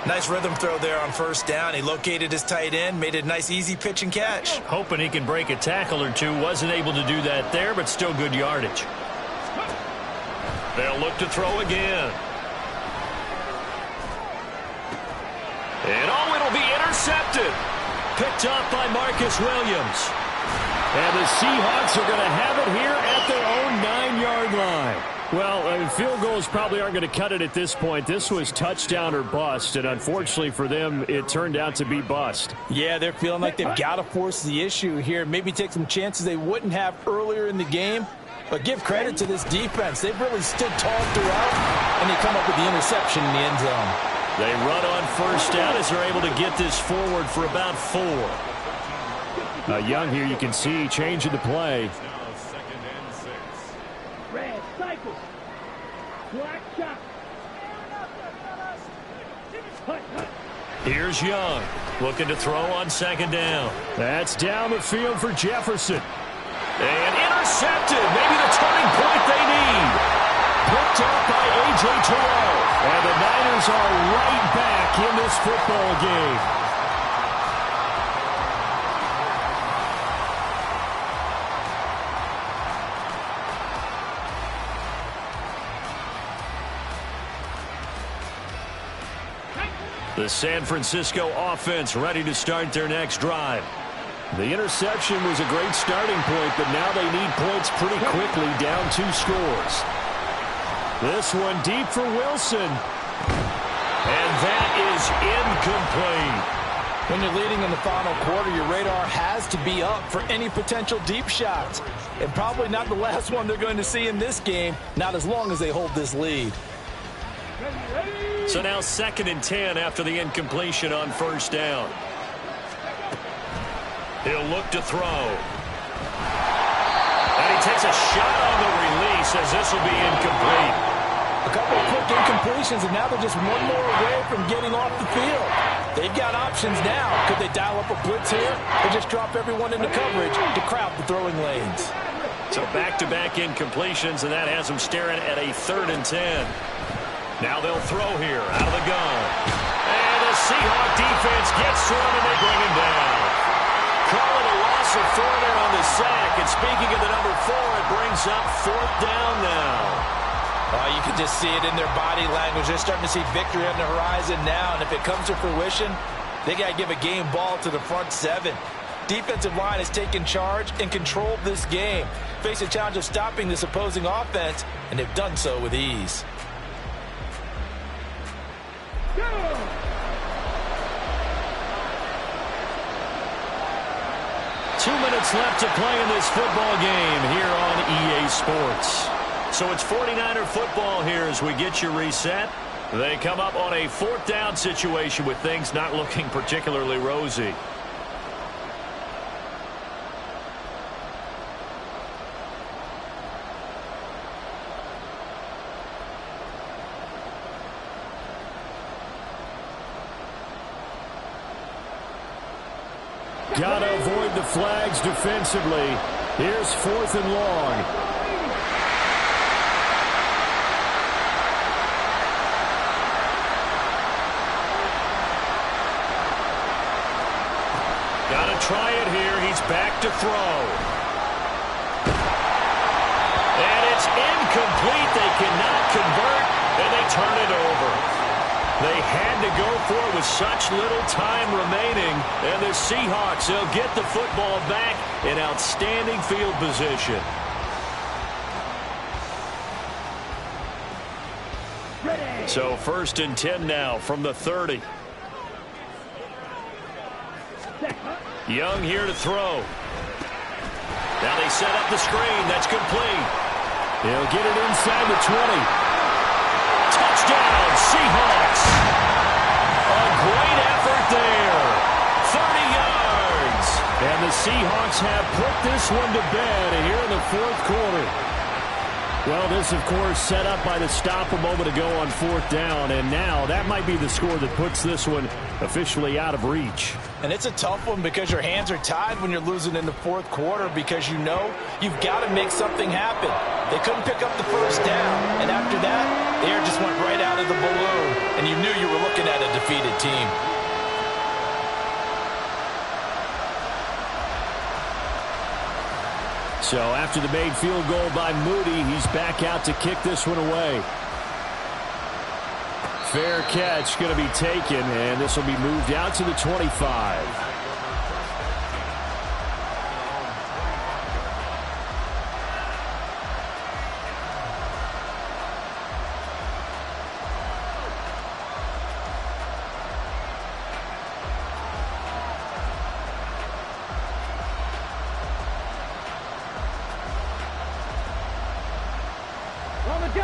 Nice rhythm throw there on 1st down. He located his tight end, made a nice easy pitch and catch. Hoping he can break a tackle or two. Wasn't able to do that there, but still good yardage. They'll look to throw again. And it'll be intercepted. Picked up by Marcus Williams. And the Seahawks are going to have it here at their own 9-yard line. Well, field goals probably aren't going to cut it at this point. This was touchdown or bust, and unfortunately for them, it turned out to be bust. Yeah, they're feeling like they've got to force the issue here. Maybe take some chances they wouldn't have earlier in the game. But give credit to this defense. They've really stood tall throughout, and they come up with the interception in the end zone. They run on 1st down as they're able to get this forward for about 4. Young here, you can see changing the play. Red cycle. Black shot. Here's Young looking to throw on 2nd down. That's down the field for Jefferson. And intercepted. Maybe the turning point they need. Picked up by A.J. Terrell. And the Niners are right back in this football game. The San Francisco offense ready to start their next drive. The interception was a great starting point, but now they need points pretty quickly, down 2 scores. This one deep for Wilson. And that is incomplete. When you're leading in the final quarter, your radar has to be up for any potential deep shots. And probably not the last one they're going to see in this game, not as long as they hold this lead. So now 2nd and 10 after the incompletion on 1st down. He'll look to throw. And he takes a shot on the release as this will be incomplete. A couple of quick incompletions, and now they're just one more away from getting off the field. They've got options now. Could they dial up a blitz here or just drop everyone into coverage to crowd the throwing lanes? So back-to-back incompletions, and that has them staring at a 3rd and 10. Now they'll throw here out of the gun. And the Seahawk defense gets to him, and they bring him down. Call it a loss of 4 there on the sack. And speaking of the number 4, it brings up 4th down now. You can just see it in their body language. They're starting to see victory on the horizon now. And if it comes to fruition, they got to give a game ball to the front 7. Defensive line has taken charge and controlled this game. Face a challenge of stopping this opposing offense, and they've done so with ease. 2 minutes left to play in this football game here on EA Sports. So it's 49er football here as we get you reset. They come up on a 4th down situation with things not looking particularly rosy. Gotta avoid the flags defensively. Here's 4th and long. Gotta try it here. He's back to throw. And it's incomplete. They cannot convert, and they turn it over. They had to go for it with such little time remaining. And the Seahawks, they'll get the football back in outstanding field position. Ready. So 1st and 10 now from the 30. Young here to throw. Now they set up the screen. That's complete. He'll get it inside the 20. Touchdown, Seahawks. A great effort there. 30 yards. And the Seahawks have put this one to bed here in the 4th quarter. Well, this, of course, set up by the stop a moment ago on 4th down. And now that might be the score that puts this one officially out of reach. And it's a tough one because your hands are tied when you're losing in the 4th quarter because you know you've got to make something happen. They couldn't pick up the 1st down. And after that, the air just went right out of the balloon. And you knew you were looking at a defeated team. So after the made field goal by Moody, he's back out to kick this one away. Fair catch going to be taken, and this will be moved out to the 25.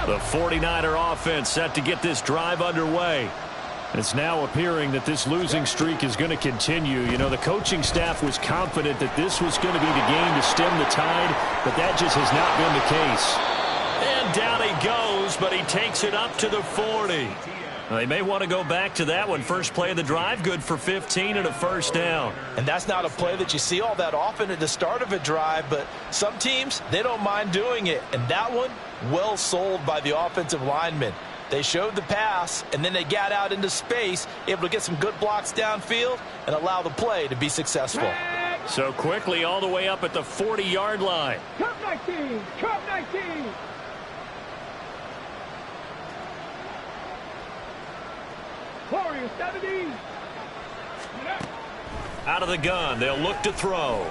The 49er offense set to get this drive underway. It's now appearing that this losing streak is going to continue. You know, the coaching staff was confident that this was going to be the game to stem the tide, but that just has not been the case. And down he goes, but he takes it up to the 40. They may want to go back to that one. First play of the drive, good for 15 and a 1st down. And that's not a play that you see all that often at the start of a drive, but some teams, they don't mind doing it. And that one, well sold by the offensive linemen. They showed the pass, and then they got out into space, able to get some good blocks downfield and allow the play to be successful. So quickly all the way up at the 40-yard line. Cup 19. Cup 19. Warriors 70. Out of the gun, they'll look to throw.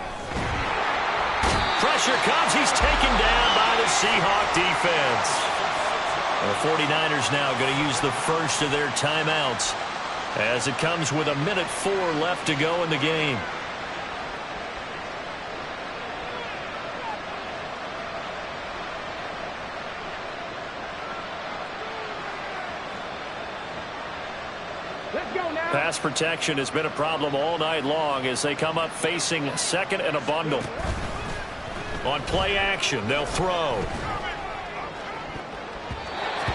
Pressure comes, he's taken down by the Seahawk defense. The 49ers now going to use the first of their timeouts as it comes with 1:04 left to go in the game. Pass protection has been a problem all night long as they come up facing 2nd and a bundle. On play action, they'll throw.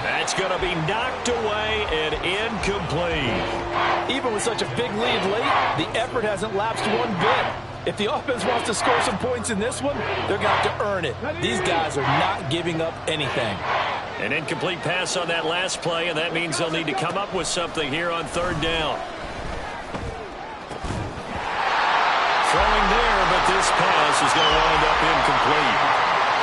That's going to be knocked away and incomplete. Even with such a big lead late, the effort hasn't lapsed one bit. If the offense wants to score some points in this one, they're going to have to earn it. These guys are not giving up anything. An incomplete pass on that last play, and that means they'll need to come up with something here on 3rd down. Throwing there, but this pass is going to wind up incomplete.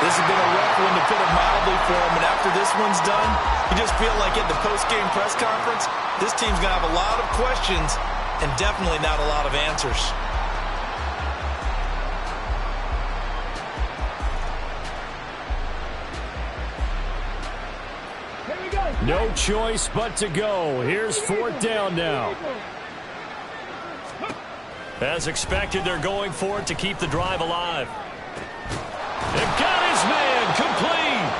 This has been a rough one, to put it mildly, for him. And after this one's done, you just feel like at the post-game press conference, this team's going to have a lot of questions and definitely not a lot of answers. No choice but to go. Here's 4th down now. As expected, they're going for it to keep the drive alive. They've got his man complete.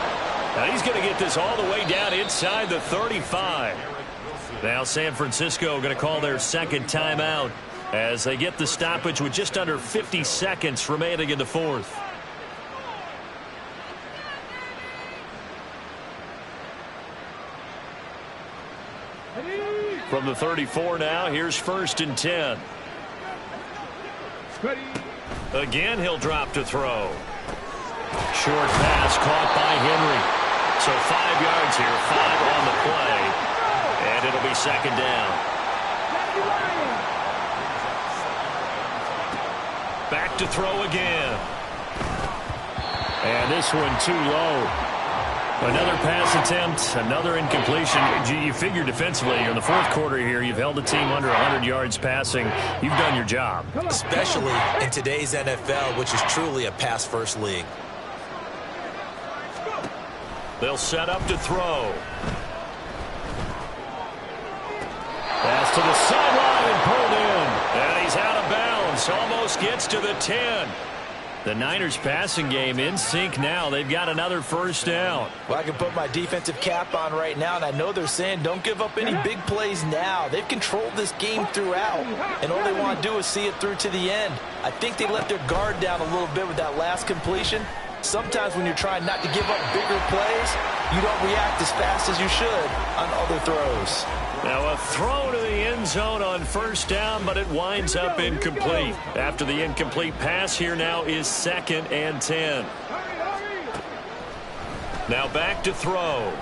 Now he's going to get this all the way down inside the 35. Now San Francisco going to call their second timeout as they get the stoppage with just under 50 seconds remaining in the fourth. From the 34 now, here's 1st and 10. Ready. Again, he'll drop to throw. Short pass caught by Henry. So 5 yards here, 5 on the play. And it'll be second down. Back to throw again. And this one too low. Another pass attempt, another incompletion. You figure defensively in the fourth quarter here, you've held a team under 100 yards passing. You've done your job. Especially in today's NFL, which is truly a pass-first league. They'll set up to throw. Pass to the sideline and pulled in. And he's out of bounds. Almost gets to the 10. The Niners passing game in sync now. They've got another first down. Well, I can put my defensive cap on right now, and I know they're saying don't give up any big plays now. They've controlled this game throughout, and all they want to do is see it through to the end. I think they let their guard down a little bit with that last completion. Sometimes when you're trying not to give up bigger plays, you don't react as fast as you should on other throws. Now a throw to the end zone on first down, but it winds up incomplete. After the incomplete pass, here now is 2nd and 10. Now back to throw.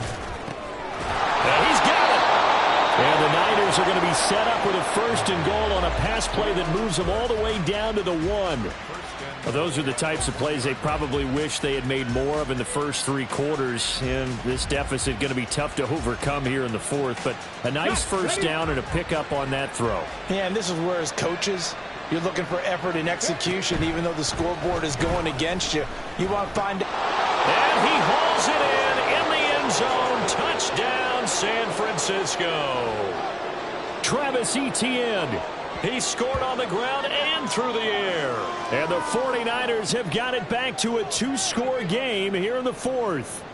And he's got it. And the Niners are going to be set up with a 1st and goal on a pass play that moves them all the way down to the 1. Well, those are the types of plays they probably wish they had made more of in the first 3 quarters. And this deficit going to be tough to overcome here in the fourth. But a nice first down and a pickup on that throw. Yeah, and this is where as coaches, you're looking for effort and execution. Even though the scoreboard is going against you, you want to find. And he hauls it in the end zone. Touchdown, San Francisco. Travis Etienne. He scored on the ground and through the air. And the 49ers have got it back to a 2-score game here in the fourth.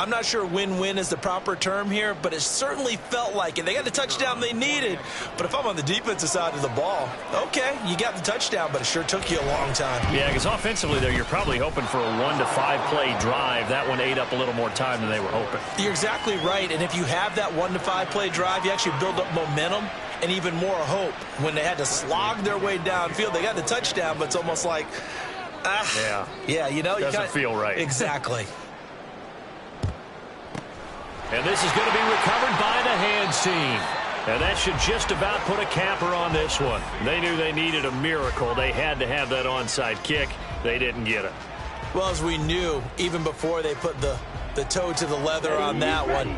I'm not sure win-win is the proper term here, but it certainly felt like it. They got the touchdown they needed. But if I'm on the defensive side of the ball, okay, you got the touchdown, but it sure took you a long time. Yeah, because offensively there, you're probably hoping for a 1 to 5 play drive. That one ate up a little more time than they were hoping. You're exactly right, and if you have that 1 to 5 play drive, you actually build up momentum and even more hope. When they had to slog their way downfield, they got the touchdown, but it's almost like, yeah, you know, doesn't feel right. Exactly. And this is going to be recovered by the hands team. And that should just about put a capper on this one. They knew they needed a miracle. They had to have that onside kick. They didn't get it. Well, as we knew, even before they put the toe to the leather on that one,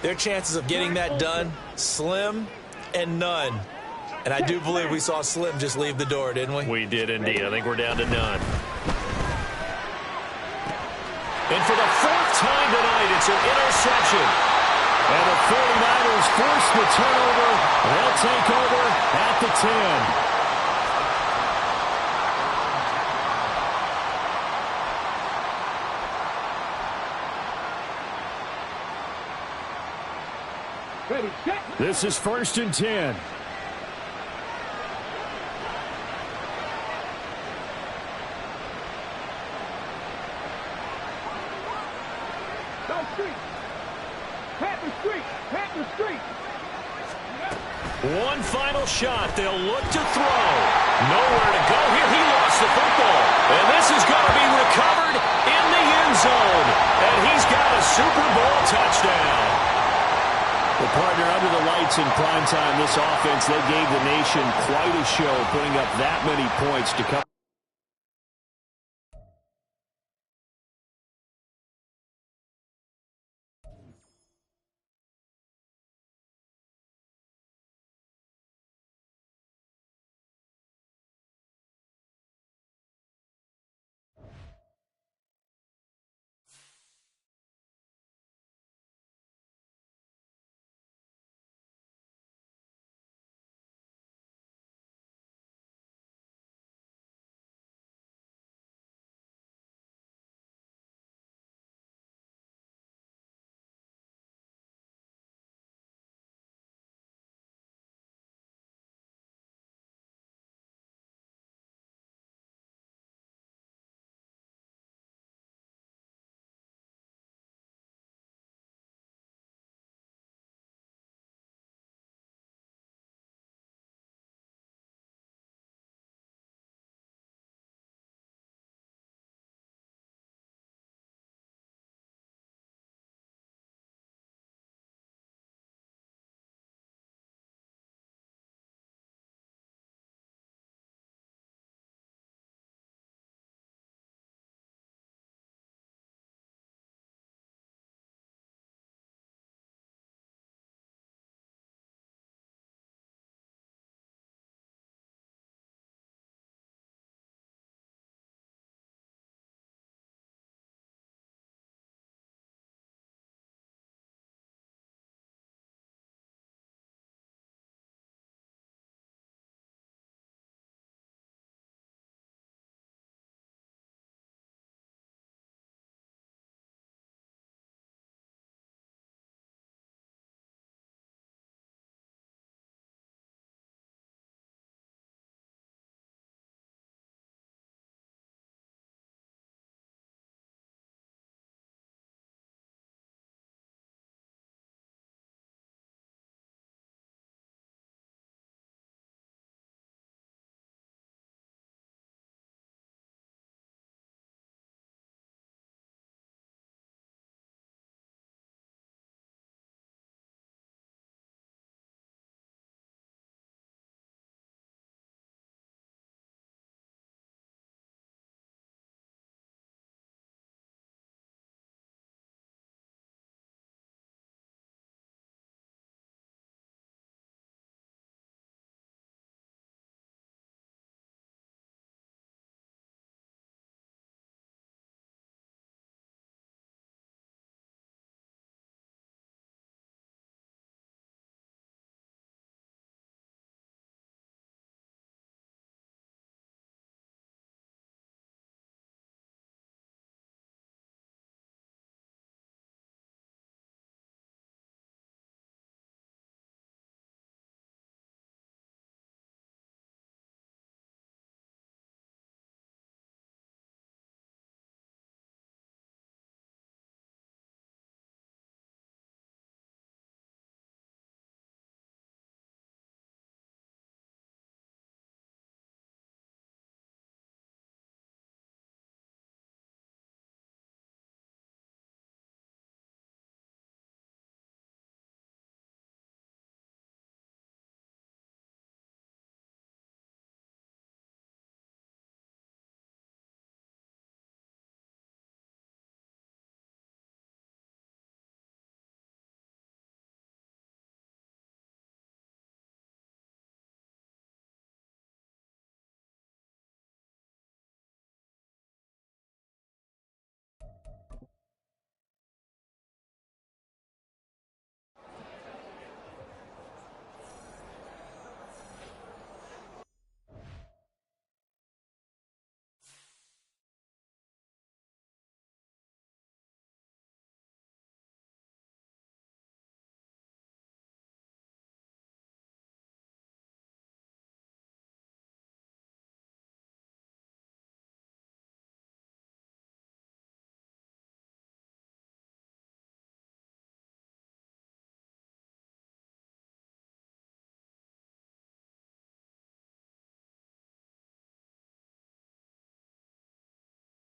their chances of getting that done, slim and none. And I do believe we saw Slim just leave the door, didn't we? We did indeed. I think we're down to none. And for the 4th time tonight, it's an interception. And the 49ers force the turnover. They'll take over at the 10. Ready, set. This is 1st and 10. One final shot. They'll look to throw. Nowhere to go here. He lost the football. And this is going to be recovered in the end zone. And he's got a Super Bowl touchdown. Well, partner, under the lights in primetime, this offense, they gave the nation quite a show, putting up that many points to come.